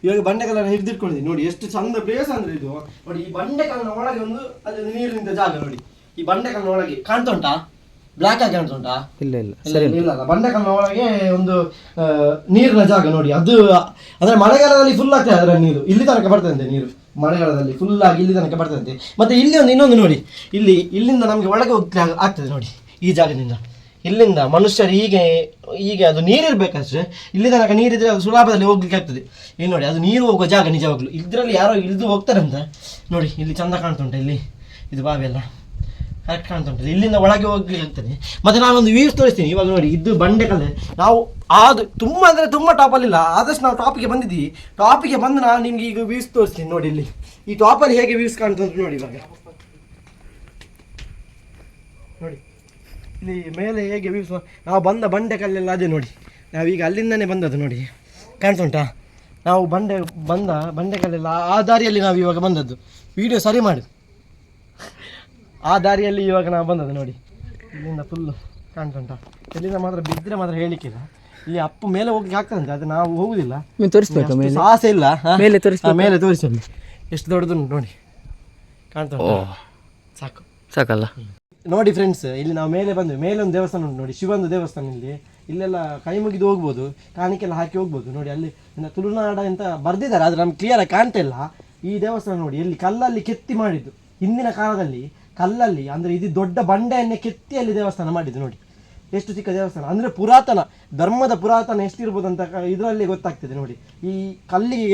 A: ಇವಾಗ ಬಂಡೆಕಲ್ಲನ್ನು ಹಿಡಿದಿಟ್ಕೊಂಡಿದ್ದೀನಿ ನೋಡಿ. ಎಷ್ಟು ಚಂದ ಪ್ಲೇಸ್ ಅಂದರೆ ಇದು ನೋಡಿ. ಈ ಬಂಡೆಕಲ್ಲಿನ ಒಳಗೆ ಅಲ್ಲಿ ನೀರಿನಿಂದ ಜಾಗ ನೋಡಿ. ಈ ಬಂಡೆಕಲ್ಲಿನ ಒಳಗೆ ಕಾಣ್ತಾ ಉಂಟಾ? ಬ್ಲ್ಯಾಕ್ ಆಗಿ ಕಾಣ್ತಾ ಉಂಟಾ? ಇಲ್ಲ. ಬಂಡೆಕಲ್ಲಿನ ಒಳಗೆ ಒಂದು ನೀರಿನ ಜಾಗ ನೋಡಿ. ಅದು ಅಂದರೆ ಮಳೆಗಾಲದಲ್ಲಿ ಫುಲ್ ಆಗ್ತದೆ ಅದರ ನೀರು. ಇಲ್ಲಿ ತನಕ ಬರ್ತದಂತೆ ನೀರು, ಮಳೆಗಾಲದಲ್ಲಿ ಫುಲ್ ಆಗಿ ಇಲ್ಲಿ ತನಕ ಬರ್ತದಂತೆ. ಮತ್ತು ಇಲ್ಲಿ ಇನ್ನೊಂದು ನೋಡಿ, ಇಲ್ಲಿಂದ ನಮಗೆ ಒಳಗೆ ಹೋಗ್ಲಿಕ್ಕೆ ಆಗ್ತದೆ ನೋಡಿ. ಈ ಜಾಗದಿಂದ ಇಲ್ಲಿಂದ ಮನುಷ್ಯರು ಹೀಗೆ ಅದು ನೀರಿರ್ಬೇಕಷ್ಟೇ. ಇಲ್ಲಿ ತನಕ ನೀರಿದ್ರೆ ಅದು ಸುಲಭದಲ್ಲಿ ಹೋಗ್ಲಿಕ್ಕೆ ಆಗ್ತದೆ. ಏನು ನೋಡಿ, ಅದು ನೀರು ಹೋಗುವ ಜಾಗ ನಿಜವಾಗ್ಲು. ಇದರಲ್ಲಿ ಯಾರೋ ಇಳಿದು ಹೋಗ್ತಾರಂತ ನೋಡಿ. ಇಲ್ಲಿ ಚಂದ ಕಾಣ್ತುಂಟು, ಇಲ್ಲಿ ಇದು ಬಾವಿ ಎಲ್ಲ ಕರೆಕ್ಟ್ ಕಾಣ್ತುಂಟು. ಇಲ್ಲಿಂದ ಒಳಗೆ ಹೋಗ್ಲಿಕ್ಕೆ ಆಗ್ತದೆ. ಮತ್ತು ನಾನೊಂದು ವ್ಯೂಸ್ ತೋರಿಸ್ತೀನಿ ಇವಾಗ ನೋಡಿ. ಇದು ಬಂಡೆಕಲ್ಲೆ. ನಾವು ಅದು ತುಂಬ ಅಂದರೆ ತುಂಬ ಟಾಪಲ್ಲಿಲ್ಲ, ಆದಷ್ಟು ನಾವು ಟಾಪಿಗೆ ಬಂದಿದ್ದೀವಿ. ಟಾಪಿಗೆ ಬಂದು ನಾನು ನಿಮ್ಗೆ ಈಗ ವ್ಯೂಸ್ ತೋರಿಸ್ತೀನಿ ನೋಡಿ. ಇಲ್ಲಿ ಈ ಟಾಪಲ್ಲಿ ಹೇಗೆ ವ್ಯೂಸ್ ಕಾಣ್ತುಂಟು ನೋಡಿ. ಇವಾಗ ನೋಡಿ ಇಲ್ಲಿ ಮೇಲೆ ಹೇಗೆ ವ್ಯೂಸ್. ನಾವು ಬಂದ ಬಂಡೆಕಲ್ಲೆಲ್ಲ ಅದೇ ನೋಡಿ. ನಾವೀಗ ಅಲ್ಲಿಂದನೇ ಬಂದದ್ದು ನೋಡಿ, ಕಾಣ್ತುಂಟಾ? ನಾವು ಬಂಡೆಕಲ್ಲೆಲ್ಲ ಆ ದಾರಿಯಲ್ಲಿ ನಾವು ಇವಾಗ ಬಂದದ್ದು. ವಿಡಿಯೋ ಸರಿ ಮಾಡಿ. ಆ ದಾರಿಯಲ್ಲಿ ಇವಾಗ ನಾವು ಬಂದದ್ದು ನೋಡಿ. ಇಲ್ಲಿಂದ ಫುಲ್ಲು ಕಾಣ್ತುಂಟಾ? ಇಲ್ಲಿಂದ ಮಾತ್ರ ಬಿದ್ದರೆ ಮಾತ್ರ ಹೇಳಿಕ್ಕಿಲ್ಲ. ಇಲ್ಲಿ ಅಪ್ಪು ಮೇಲೆ ಹೋಗ್ಲಿಕ್ಕೆ ಆಗ್ತದಂತೆ, ಅದು ನಾವು ಹೋಗುದಿಲ್ಲ. ಆಸೆ ಇಲ್ಲ. ಮೇಲೆ ತೋರಿಸಿ ಎಷ್ಟು ದೊಡ್ಡದುಂಟು ನೋಡಿ. ಕಾಣ್ತುಂಟಾ? ಸಾಕಲ್ಲ ನೋಡಿ ಫ್ರೆಂಡ್ಸ್. ಇಲ್ಲಿ ನಾವು ಮೇಲೆ ಬಂದ್ವಿ. ಮೇಲೆ ಒಂದು ದೇವಸ್ಥಾನ ಉಂಟು ನೋಡಿ, ಶಿವಂದು ದೇವಸ್ಥಾನ. ಇಲ್ಲೆಲ್ಲ ಕೈ ಮುಗಿದು ಹೋಗ್ಬೋದು, ಕಾಣಿಕೆಲ್ಲ ಹಾಕಿ ಹೋಗ್ಬೋದು ನೋಡಿ. ಅಲ್ಲಿ ತುಳುನಾಡ ಅಂತ ಬರ್ದಿದ್ದಾರೆ, ಆದರೆ ನಮ್ಗೆ ಕ್ಲಿಯರಾಗಿ ಕಾಣ್ತಾ ಇಲ್ಲ. ಈ ದೇವಸ್ಥಾನ ನೋಡಿ, ಎಲ್ಲಿ ಕಲ್ಲಲ್ಲಿ ಕೆತ್ತಿ ಮಾಡಿದ್ದು. ಹಿಂದಿನ ಕಾಲದಲ್ಲಿ ಕಲ್ಲಲ್ಲಿ, ಅಂದರೆ ಇದು ದೊಡ್ಡ ಬಂಡೆಯನ್ನೇ ಕೆತ್ತಿ ಅಲ್ಲಿ ದೇವಸ್ಥಾನ ಮಾಡಿದ್ದು ನೋಡಿ. ಎಷ್ಟು ಚಿಕ್ಕ ದೇವಸ್ಥಾನ ಅಂದರೆ ಪುರಾತನ, ಧರ್ಮದ ಪುರಾತನ ಎಷ್ಟಿರ್ಬೋದು ಅಂತ ಇದರಲ್ಲಿ ಗೊತ್ತಾಗ್ತದೆ ನೋಡಿ. ಈ ಕಲ್ಲಿಗೆ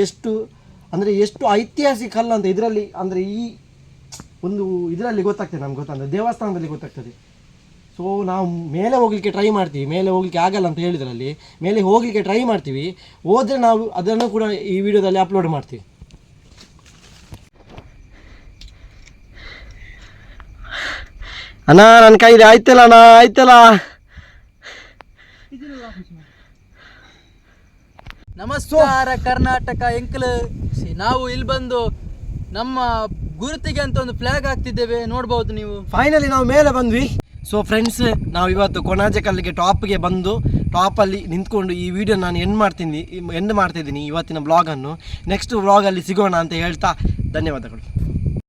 A: ಎಷ್ಟು ಐತಿಹಾಸಿಕ ಕಲ್ಲು ಅಂತ ಇದರಲ್ಲಿ, ಅಂದರೆ ಈ ಒಂದು ಇದರಲ್ಲಿ ಗೊತ್ತಾಗ್ತದೆ ನಮ್ಗೆ. ಗೊತ್ತಾಗ್ತದೆ ದೇವಸ್ಥಾನದಲ್ಲಿ ಗೊತ್ತಾಗ್ತದೆ. ಸೊ ನಾವು ಮೇಲೆ ಹೋಗಲಿಕ್ಕೆ ಟ್ರೈ ಮಾಡ್ತೀವಿ. ಮೇಲೆ ಹೋಗಲಿಕ್ಕೆ ಆಗಲ್ಲ ಅಂತ ಹೇಳಿದ್ರಲ್ಲಿ ಮೇಲೆ ಹೋಗಲಿಕ್ಕೆ ಟ್ರೈ ಮಾಡ್ತೀವಿ. ಹೋದರೆ ನಾವು ಅದನ್ನು ಕೂಡ ಈ ವಿಡಿಯೋದಲ್ಲಿ ಅಪ್ಲೋಡ್ ಮಾಡ್ತೀವಿ. ಅಣ್ಣ ನನ್ನ ಕೈಲಿ ಆಯ್ತಲ್ಲ ಅಣ್ಣ, ಆಯ್ತಲ್ಲ.
B: ನಮಸ್ಕಾರ ಕರ್ನಾಟಕ ಎಂಕಲ್. ನಾವು ಇಲ್ಲಿ ಬಂದು ನಮ್ಮ ಗುರುತಿಗೆ ಅಂತ ಒಂದು ಫ್ಲಾಗ್ ಹಾಕ್ತಿದ್ದೇವೆ, ನೋಡ್ಬೋದು ನೀವು.
A: ಫೈನಲಿ ನಾವು ಮೇಲೆ ಬಂದ್ವಿ. ಸೊ ಫ್ರೆಂಡ್ಸ್, ನಾವು ಇವತ್ತು ಕೊಣಾಜೆ ಕಲ್ಲಿಗೆ ಟಾಪ್ಗೆ ಬಂದು ಟಾಪಲ್ಲಿ ನಿಂತ್ಕೊಂಡು ಈ ವಿಡಿಯೋ ನಾನು ಎಂಡ್ ಮಾಡ್ತಿದ್ದೀನಿ ಇವತ್ತಿನ ಬ್ಲಾಗನ್ನು. ನೆಕ್ಸ್ಟ್ ಬ್ಲಾಗಲ್ಲಿ ಸಿಗೋಣ ಅಂತ ಹೇಳ್ತಾ ಧನ್ಯವಾದಗಳು.